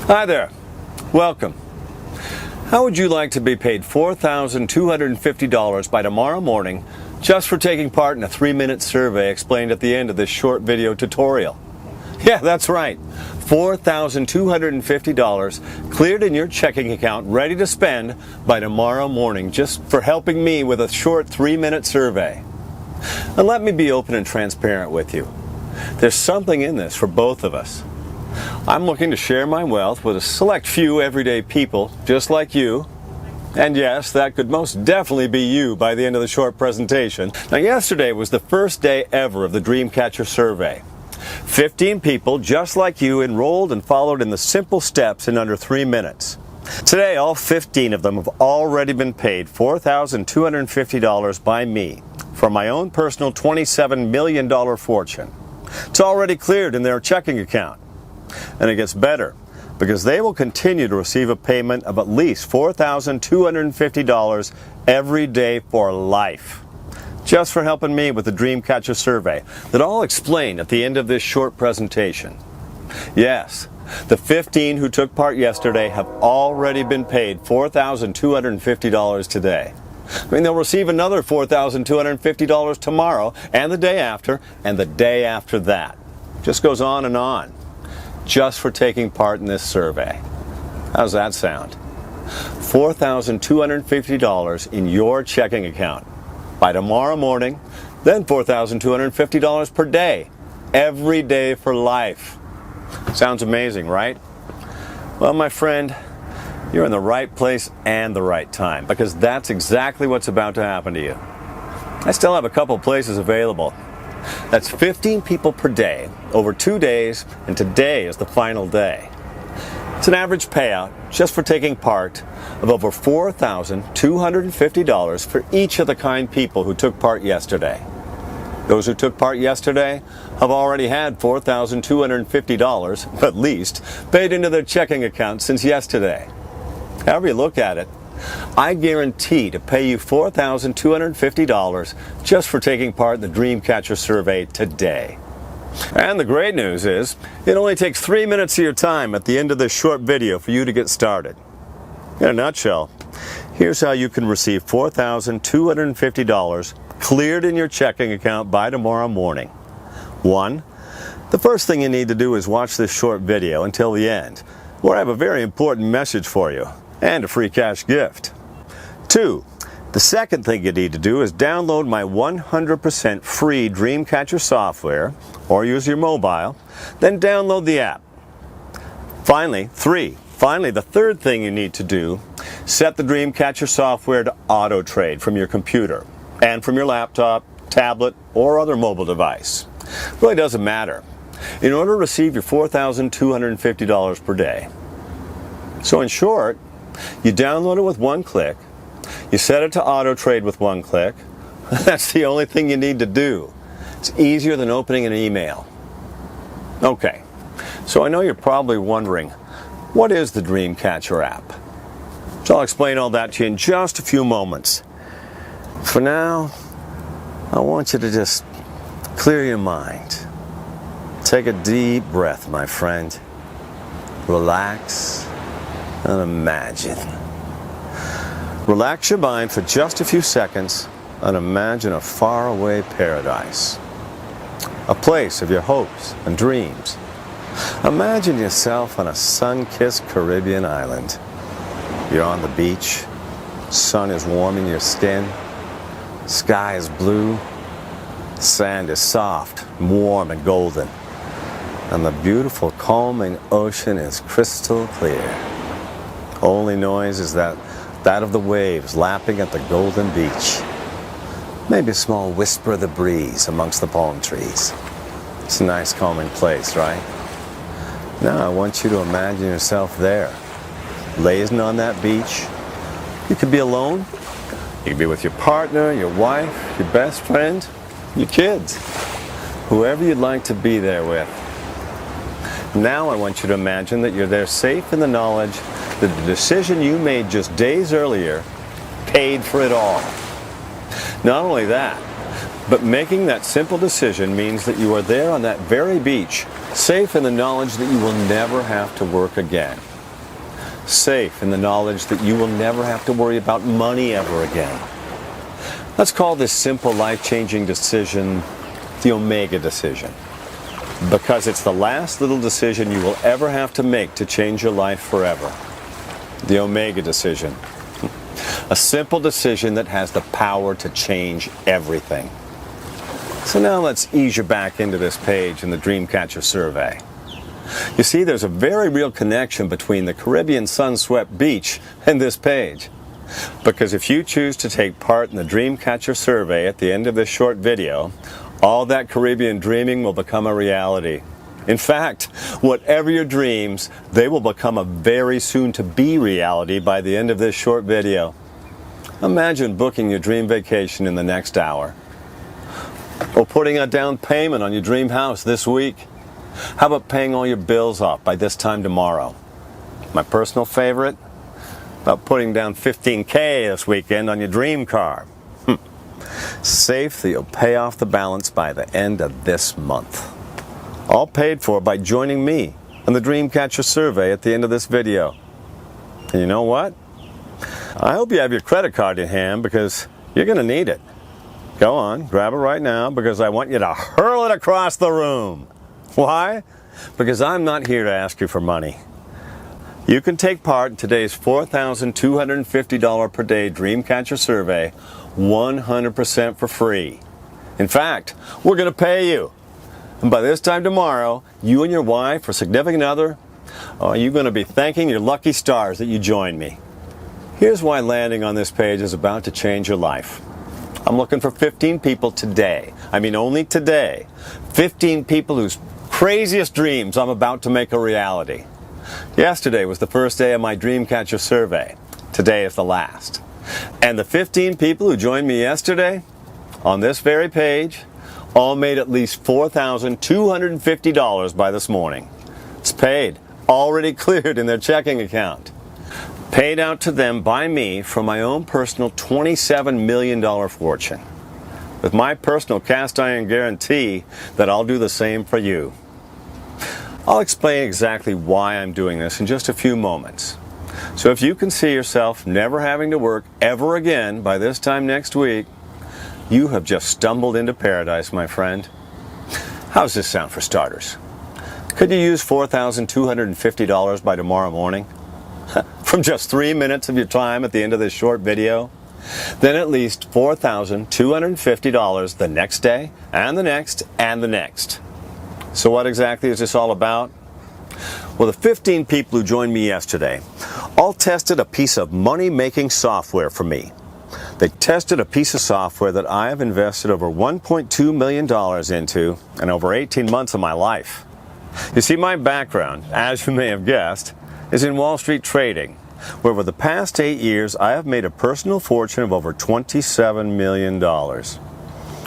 Hi there. Welcome. How would you like to be paid $4,250 by tomorrow morning just for taking part in a 3-minute survey explained at the end of this short video tutorial? Yeah, that's right. $4,250 cleared in your checking account, ready to spend by tomorrow morning just for helping me with a short 3-minute survey. And let me be open and transparent with you. There's something in this for both of us. I'm looking to share my wealth with a select few everyday people just like you. And yes, that could most definitely be you by the end of the short presentation. Now, yesterday was the first day ever of the Dreamcatcher survey. 15 people just like you enrolled and followed in the simple steps in under 3 minutes. Today, all 15 of them have already been paid $4,250 by me for my own personal $27 million fortune. It's already cleared in their checking account. And it gets better, because they will continue to receive a payment of at least $4,250 every day for life, just for helping me with the Dreamcatcher survey that I'll explain at the end of this short presentation. Yes, the 15 who took part yesterday have already been paid $4,250 today. I mean, they'll receive another $4,250 tomorrow, and the day after, and the day after that. Just goes on and on, just for taking part in this survey. How's that sound? $4,250 in your checking account by tomorrow morning, then $4,250 per day, every day for life. Sounds amazing, right? Well, my friend, you're in the right place and the right time, because that's exactly what's about to happen to you. I still have a couple places available. That's 15 people per day, over 2 days, and today is the final day. It's an average payout, just for taking part, of over $4,250 for each of the kind people who took part yesterday. Those who took part yesterday have already had $4,250, at least, paid into their checking account since yesterday. However you look at it, I guarantee to pay you $4,250 just for taking part in the Dreamcatcher survey today. And the great news is, it only takes 3 minutes of your time at the end of this short video for you to get started. In a nutshell, here's how you can receive $4,250 cleared in your checking account by tomorrow morning. 1. The first thing you need to do is watch this short video until the end, where I have a very important message for you and a free cash gift. 2. The second thing you need to do is download my 100% free Dreamcatcher software or use your mobile, then download the app. Finally, the third thing you need to do, set the Dreamcatcher software to auto-trade from your computer and from your laptop, tablet, or other mobile device. It really doesn't matter, in order to receive your $4,250 per day. So in short, you download it with one click, you set it to auto-trade with one click. That's the only thing you need to do. It's easier than opening an email. Okay, so I know you're probably wondering, what is the Dreamcatcher app? So I'll explain all that to you in just a few moments. For now, I want you to just clear your mind. Take a deep breath, my friend. Relax and imagine. Relax your mind for just a few seconds and imagine a faraway paradise. A place of your hopes and dreams. Imagine yourself on a sun-kissed Caribbean island. You're on the beach, sun is warming your skin, sky is blue, sand is soft, warm and golden, and the beautiful calming ocean is crystal clear. Only noise is that of the waves lapping at the golden beach. Maybe a small whisper of the breeze amongst the palm trees. It's a nice calming place, right? Now I want you to imagine yourself there, lazing on that beach. You could be alone. You could be with your partner, your wife, your best friend, your kids, whoever you'd like to be there with. Now I want you to imagine that you're there safe in the knowledge that the decision you made just days earlier paid for it all. Not only that, but making that simple decision means that you are there on that very beach, safe in the knowledge that you will never have to work again. Safe in the knowledge that you will never have to worry about money ever again. Let's call this simple life-changing decision the Omega decision, because it's the last little decision you will ever have to make to change your life forever. The Omega decision. A simple decision that has the power to change everything. So now let's ease you back into this page in the Dreamcatcher survey. You see, there's a very real connection between the Caribbean sun-swept beach and this page. Because if you choose to take part in the Dreamcatcher survey at the end of this short video, all that Caribbean dreaming will become a reality. In fact, whatever your dreams, they will become a very soon-to-be reality by the end of this short video. Imagine booking your dream vacation in the next hour. Or putting a down payment on your dream house this week. How about paying all your bills off by this time tomorrow? My personal favorite? About putting down $15,000 this weekend on your dream car. Safe that you'll pay off the balance by the end of this month. All paid for by joining me on the Dreamcatcher survey at the end of this video. And you know what? I hope you have your credit card in hand, because you're going to need it. Go on, grab it right now, because I want you to hurl it across the room. Why? Because I'm not here to ask you for money. You can take part in today's $4,250 per day Dreamcatcher survey 100% for free. In fact, we're going to pay you. And by this time tomorrow, you and your wife or significant other, you're going to be thanking your lucky stars that you joined me. Here's why landing on this page is about to change your life. I'm looking for 15 people today. I mean, only today. 15 people whose craziest dreams I'm about to make a reality. Yesterday was the first day of my Dreamcatcher survey. Today is the last. And the 15 people who joined me yesterday, on this very page, all made at least $4,250 by this morning. It's paid, already cleared in their checking account. Paid out to them by me from my own personal $27 million fortune. With my personal cast iron guarantee that I'll do the same for you. I'll explain exactly why I'm doing this in just a few moments. So if you can see yourself never having to work ever again by this time next week, you have just stumbled into paradise, my friend. How's this sound for starters? Could you use $4,250 by tomorrow morning? From just 3 minutes of your time at the end of this short video? Then at least $4,250 the next day, and the next, and the next. So what exactly is this all about? Well, the 15 people who joined me yesterday all tested a piece of money-making software for me. They tested a piece of software that I have invested over $1.2 million into in over 18 months of my life. You see, my background, as you may have guessed, is in Wall Street trading, where over the past 8 years I have made a personal fortune of over $27 million.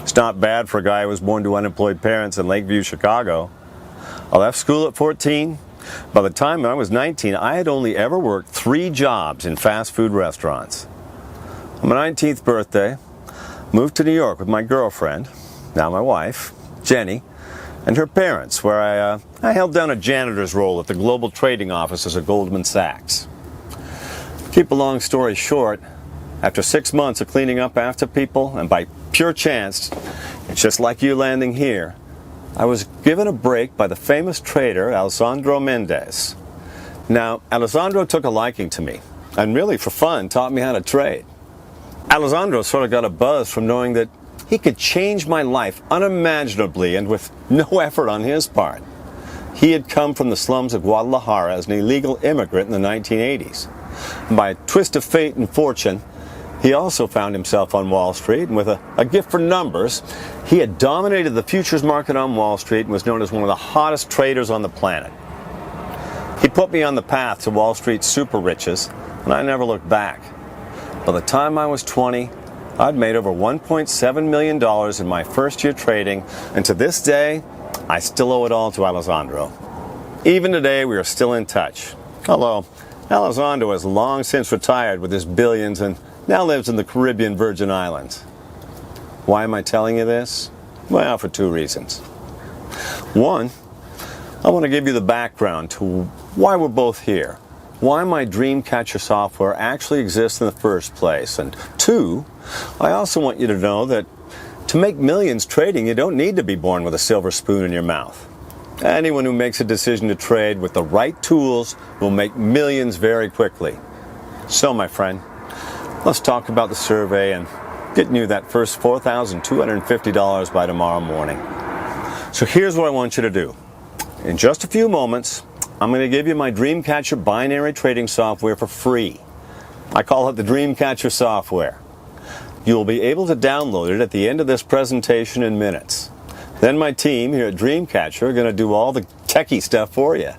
It's not bad for a guy who was born to unemployed parents in Lakeview, Chicago. I left school at 14. By the time I was 19, I had only ever worked 3 jobs in fast food restaurants. On my 19th birthday, moved to New York with my girlfriend, now my wife, Jenny, and her parents, where I held down a janitor's role at the global trading offices of Goldman Sachs. Keep a long story short, after 6 months of cleaning up after people, and by pure chance, it's just like you landing here, I was given a break by the famous trader Alessandro Mendez. Now, Alessandro took a liking to me, and really for fun taught me how to trade. Alessandro sort of got a buzz from knowing that he could change my life unimaginably and with no effort on his part. He had come from the slums of Guadalajara as an illegal immigrant in the 1980s. And by a twist of fate and fortune, he also found himself on Wall Street, and with a gift for numbers, he had dominated the futures market on Wall Street and was known as one of the hottest traders on the planet. He put me on the path to Wall Street's super riches, and I never looked back. By the time I was 20, I'd made over $1.7 million in my first year trading, and to this day, I still owe it all to Alessandro. Even today, we are still in touch. Although, Alessandro has long since retired with his billions and now lives in the Caribbean Virgin Islands. Why am I telling you this? Well, for 2 reasons. One, I want to give you the background to why we're both here. why my Dreamcatcher software actually exists in the first place. And 2, I also want you to know that to make millions trading, you don't need to be born with a silver spoon in your mouth. Anyone who makes a decision to trade with the right tools will make millions very quickly. So, my friend, let's talk about the survey and getting you that first $4,250 by tomorrow morning. So here's what I want you to do. In just a few moments, I'm going to give you my Dreamcatcher binary trading software for free. I call it the Dreamcatcher software. You'll be able to download it at the end of this presentation in minutes. Then my team here at Dreamcatcher are going to do all the techie stuff for you.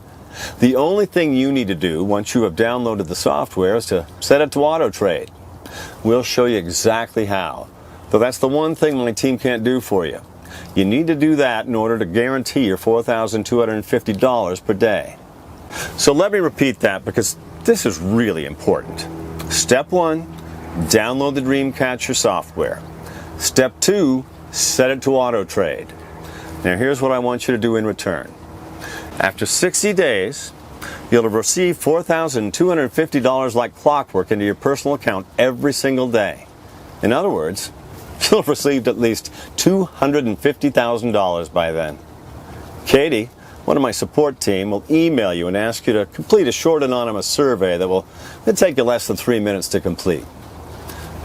The only thing you need to do once you have downloaded the software is to set it to auto trade. We'll show you exactly how. Though that's the one thing my team can't do for you. You need to do that in order to guarantee your $4,250 per day. So let me repeat that because this is really important. Step 1, download the Dreamcatcher software. Step 2, set it to auto trade. Now here's what I want you to do in return. After 60 days, you'll have received $4,250 like clockwork into your personal account every single day. In other words, you'll have received at least $250,000 by then. Katie, one of my support team, will email you and ask you to complete a short anonymous survey that will take you less than 3 minutes to complete.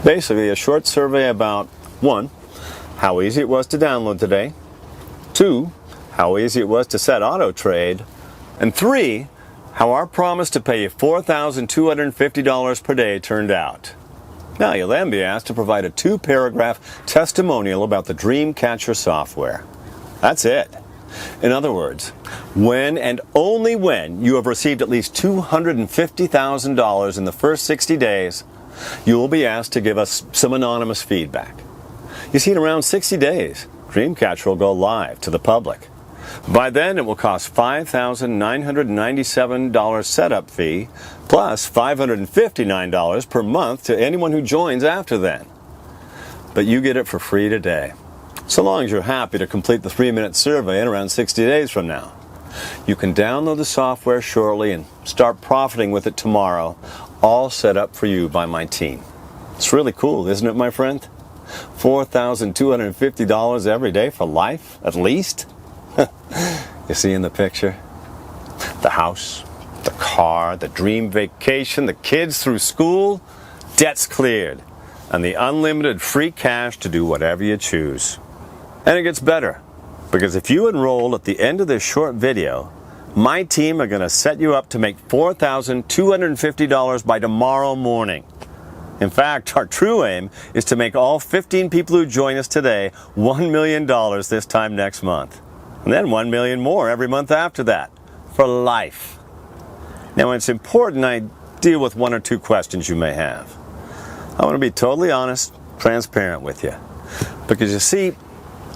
Basically, a short survey about 1, how easy it was to download today, 2, how easy it was to set auto trade, and 3, how our promise to pay you $4,250 per day turned out. Now you'll then be asked to provide a 2-paragraph testimonial about the Dreamcatcher software. That's it. In other words, when and only when you have received at least $250,000 in the first 60 days, you will be asked to give us some anonymous feedback. You see, in around 60 days, Dreamcatcher will go live to the public. By then, it will cost $5,997 setup fee, plus $559 per month to anyone who joins after then. But you get it for free today, so long as you're happy to complete the 3-minute survey in around 60 days from now. You can download the software shortly and start profiting with it tomorrow, all set up for you by my team. It's really cool, isn't it, my friend? $4,250 every day for life, at least? You see in the picture? The house, the car, the dream vacation, the kids through school, debts cleared, and the unlimited free cash to do whatever you choose. And it gets better, because if you enroll at the end of this short video, my team are going to set you up to make $4,250 by tomorrow morning. In fact, our true aim is to make all 15 people who join us today $1 million this time next month. And then $1 million more every month after that, for life. Now, it's important I deal with 1 or 2 questions you may have. I want to be totally honest, transparent with you. Because you see,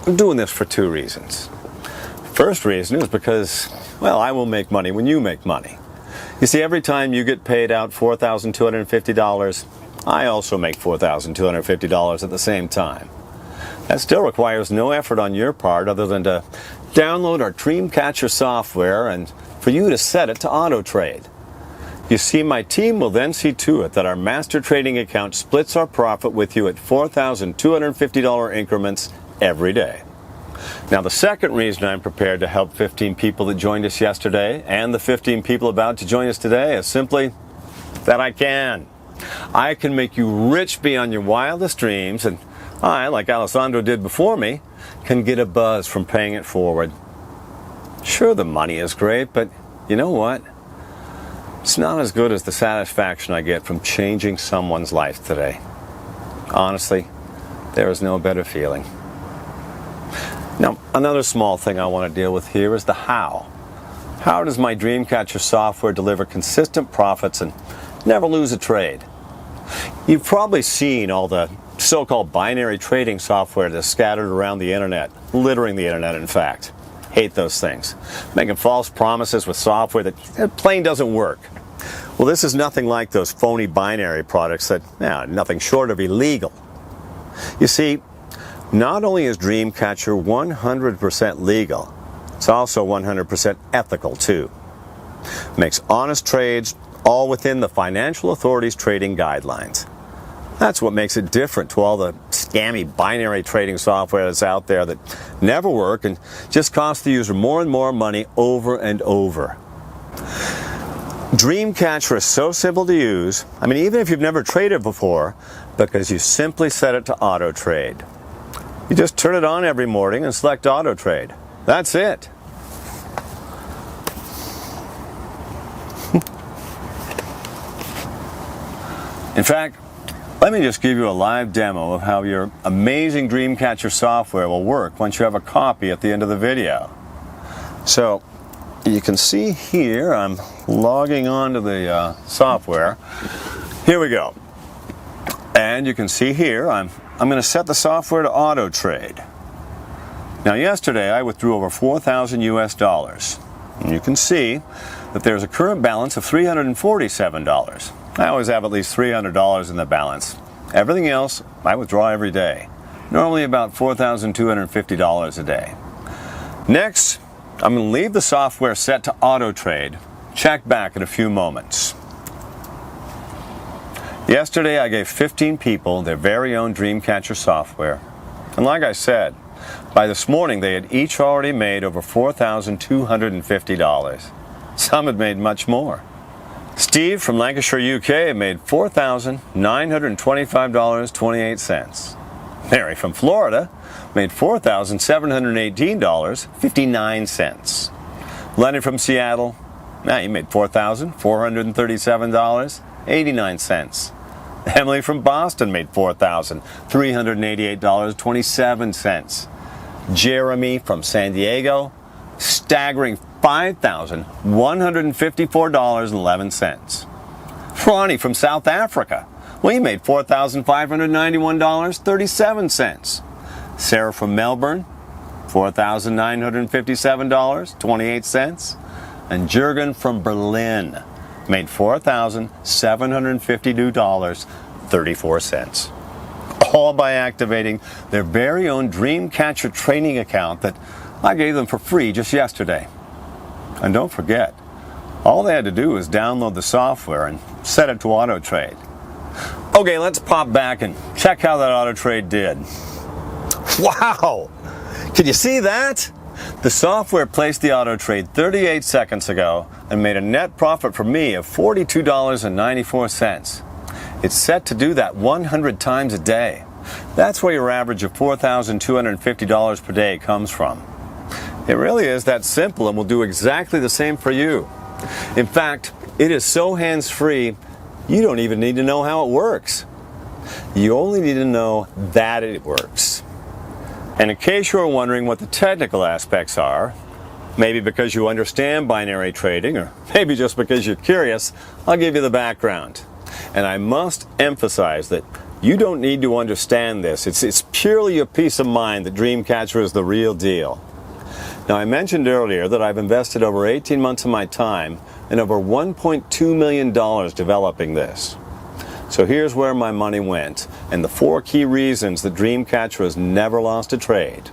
I'm doing this for 2 reasons. First reason is because, well, I will make money when you make money. You see, every time you get paid out $4,250, I also make $4,250 at the same time. That still requires no effort on your part other than to download our Dreamcatcher software and for you to set it to auto trade. You see, my team will then see to it that our master trading account splits our profit with you at $4,250 increments every day. Now, the second reason I'm prepared to help 15 people that joined us yesterday and the 15 people about to join us today is simply that I can. I can make you rich beyond your wildest dreams, and I, like Alessandro did before me, can get a buzz from paying it forward. Sure, the money is great, but you know what? It's not as good as the satisfaction I get from changing someone's life today. Honestly, there is no better feeling. Now, another small thing I want to deal with here is the how. How does my Dreamcatcher software deliver consistent profits and never lose a trade? You've probably seen all the so-called binary trading software that's scattered around the internet, littering the internet, in fact. Hate those things. Making false promises with software that plain doesn't work. Well, this is nothing like those phony binary products that, nothing short of illegal. You see, not only is Dreamcatcher 100% legal, it's also 100% ethical too. Makes honest trades all within the financial authorities' trading guidelines. That's what makes it different to all the scammy binary trading software that's out there that never work and just cost the user more and more money over and over. Dreamcatcher is so simple to use, even if you've never traded before, because you simply set it to auto trade. You just turn it on every morning and select auto trade. That's it. In fact, let me just give you a live demo of how your amazing Dreamcatcher software will work once you have a copy at the end of the video. So, you can see here, I'm logging on to the software. Here we go. And you can see here, I'm going to set the software to auto trade. Now yesterday I withdrew over 4,000 US dollars. And you can see that there's a current balance of $347. I always have at least $300 in the balance. Everything else I withdraw every day. Normally about $4,250 a day. Next, I'm going to leave the software set to auto trade. Check back in a few moments. Yesterday I gave 15 people their very own Dreamcatcher software. And like I said, by this morning they had each already made over $4,250. Some had made much more. Steve from Lancashire, UK made $4,925.28. Mary from Florida made $4,718.59. Leonard from Seattle, he made $4,437.89. Emily from Boston made $4,388.27. Jeremy from San Diego, staggering $5,154.11. Ronnie from South Africa, he made $4,591.37. Sarah from Melbourne, $4,957.28. And Jürgen from Berlin made $4,752.34. All by activating their very own Dreamcatcher training account that I gave them for free just yesterday. And don't forget, all they had to do was download the software and set it to auto trade. Okay, let's pop back and check how that auto trade did. Wow! Can you see that? The software placed the auto trade 38 seconds ago and made a net profit for me of $42.94. It's set to do that 100 times a day. That's where your average of $4,250 per day comes from. It really is that simple and will do exactly the same for you. In fact, it is so hands-free, you don't even need to know how it works. You only need to know that it works. And in case you're wondering what the technical aspects are, maybe because you understand binary trading, or maybe just because you're curious, I'll give you the background. And I must emphasize that you don't need to understand this. It's purely a peace of mind that Dreamcatcher is the real deal. Now, I mentioned earlier that I've invested over 18 months of my time and over $1.2 million developing this. So here's where my money went, and the 4 key reasons that Dreamcatcher has never lost a trade.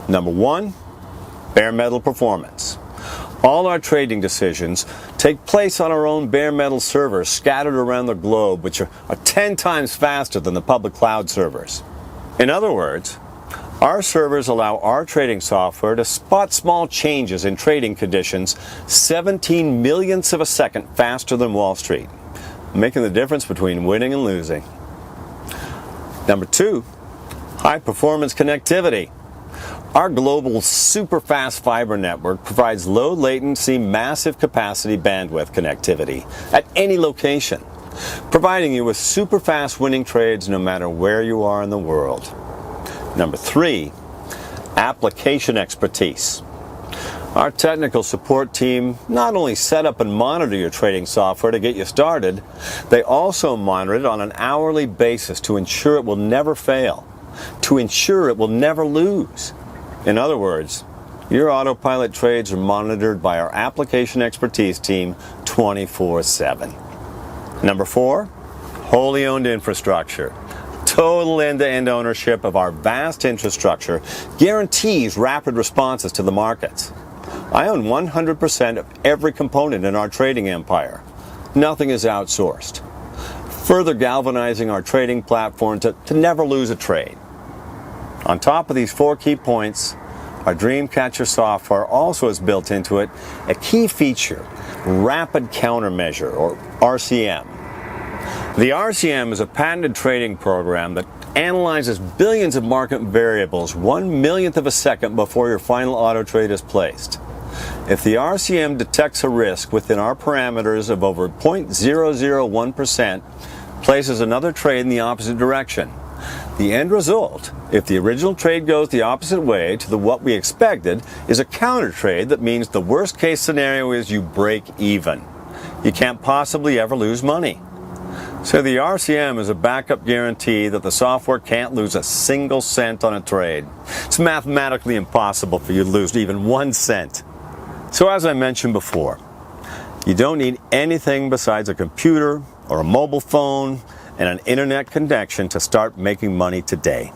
Number 1, bare metal performance. All our trading decisions take place on our own bare metal servers scattered around the globe, which are 10 times faster than the public cloud servers. In other words, our servers allow our trading software to spot small changes in trading conditions 17 millionths of a second faster than Wall Street, making the difference between winning and losing. Number 2, high performance connectivity. Our global super fast fiber network provides low latency, massive capacity bandwidth connectivity at any location, providing you with super fast winning trades no matter where you are in the world. Number 3, application expertise. Our technical support team not only set up and monitor your trading software to get you started, they also monitor it on an hourly basis to ensure it will never fail, to ensure it will never lose. In other words, your autopilot trades are monitored by our application expertise team 24/7. Number 4, wholly owned infrastructure. Total end-to-end ownership of our vast infrastructure guarantees rapid responses to the markets. I own 100% of every component in our trading empire. Nothing is outsourced, further galvanizing our trading platform to never lose a trade. On top of these 4 key points, our Dreamcatcher software also has built into it a key feature, Rapid Countermeasure, or RCM. The RCM is a patented trading program that analyzes billions of market variables 1/1,000,000th of a second before your final auto trade is placed. If the RCM detects a risk within our parameters of over 0.001%, places another trade in the opposite direction. The end result, if the original trade goes the opposite way to what we expected, is a counter trade that means the worst case scenario is you break even. You can't possibly ever lose money. So the RCM is a backup guarantee that the software can't lose a single cent on a trade. It's mathematically impossible for you to lose even 1 cent. So as I mentioned before, you don't need anything besides a computer or a mobile phone and an internet connection to start making money today.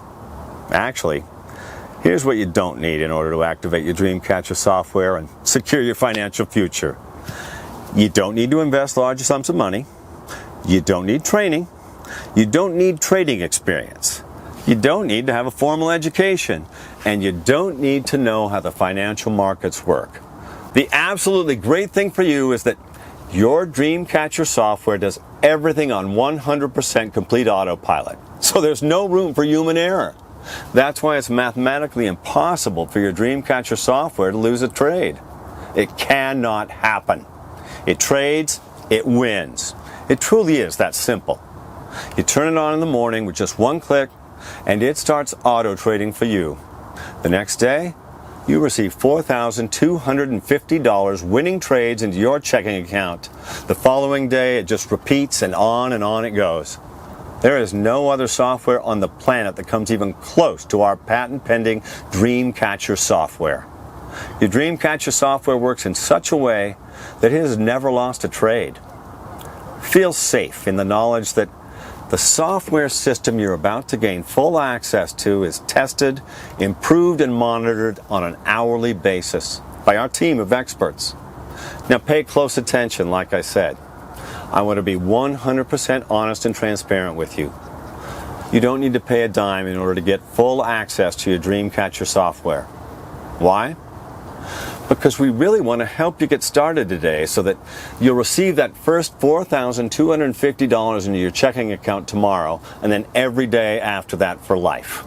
Actually, here's what you don't need in order to activate your Dreamcatcher software and secure your financial future. You don't need to invest large sums of money. You don't need training. You don't need trading experience. You don't need to have a formal education. And you don't need to know how the financial markets work. The absolutely great thing for you is that your Dreamcatcher software does everything on 100% complete autopilot. So there's no room for human error. That's why it's mathematically impossible for your Dreamcatcher software to lose a trade. It cannot happen. It trades, it wins. It truly is that simple. You turn it on in the morning with just 1 click, and it starts auto trading for you. The next day, you receive $4,250 winning trades into your checking account. The following day, it just repeats and on it goes. There is no other software on the planet that comes even close to our patent-pending Dreamcatcher software. Your Dreamcatcher software works in such a way that it has never lost a trade. Feel safe in the knowledge that the software system you're about to gain full access to is tested, improved, and monitored on an hourly basis by our team of experts. Now pay close attention, like I said. I want to be 100% honest and transparent with you. You don't need to pay a dime in order to get full access to your Dreamcatcher software. Why? Because we really want to help you get started today so that you'll receive that first $4,250 into your checking account tomorrow and then every day after that for life.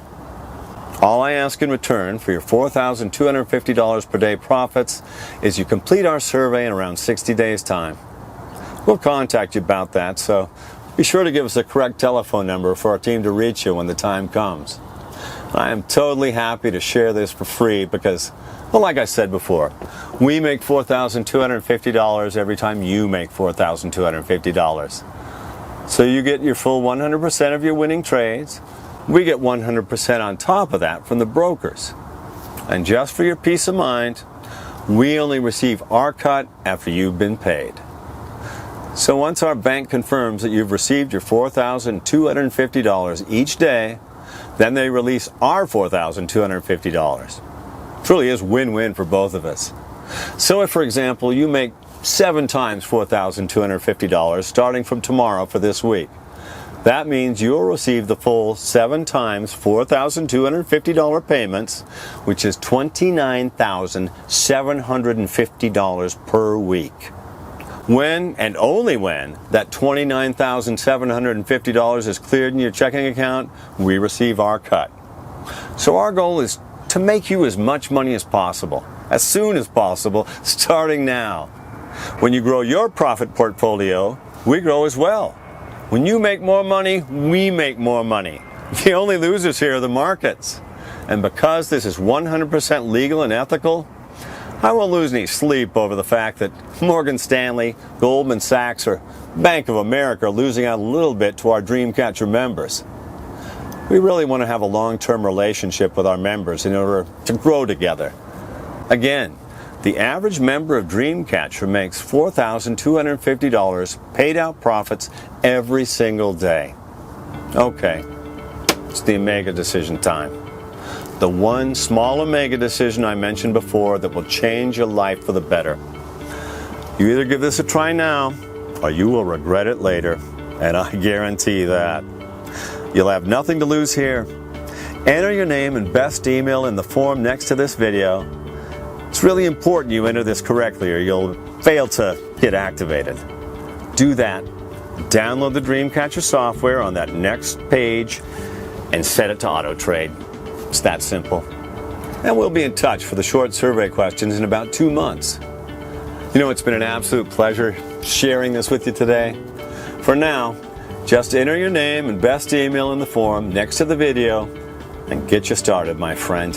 All I ask in return for your $4,250 per day profits is you complete our survey in around 60 days' time. We'll contact you about that, so be sure to give us a correct telephone number for our team to reach you when the time comes. I am totally happy to share this for free because, well, like I said before, we make $4,250 every time you make $4,250. So you get your full 100% of your winning trades. We get 100% on top of that from the brokers. And just for your peace of mind, we only receive our cut after you've been paid. So once our bank confirms that you've received your $4,250 each day, then they release our $4,250. Truly is win-win for both of us. So if, for example, you make 7 times $4,250 starting from tomorrow for this week, that means you'll receive the full 7 times $4,250 payments, which is $29,750 per week. When, and only when, that $29,750 is cleared in your checking account, we receive our cut. So our goal is to make you as much money as possible, as soon as possible, starting now. When you grow your profit portfolio, we grow as well. When you make more money, we make more money. The only losers here are the markets. And because this is 100% legal and ethical, I won't lose any sleep over the fact that Morgan Stanley, Goldman Sachs, or Bank of America are losing out a little bit to our Dreamcatcher members. We really want to have a long-term relationship with our members in order to grow together. Again, the average member of Dreamcatcher makes $4,250 paid out profits every single day. Okay, it's the Omega decision time. The one small Omega decision I mentioned before that will change your life for the better. You either give this a try now, or you will regret it later, and I guarantee that. You'll have nothing to lose here. Enter your name and best email in the form next to this video. It's really important you enter this correctly or you'll fail to get activated. Do that. Download the Dreamcatcher software on that next page and set it to auto trade. It's that simple. And we'll be in touch for the short survey questions in about 2 months. You know, it's been an absolute pleasure sharing this with you today. For now, just enter your name and best email in the form next to the video and get you started, my friend.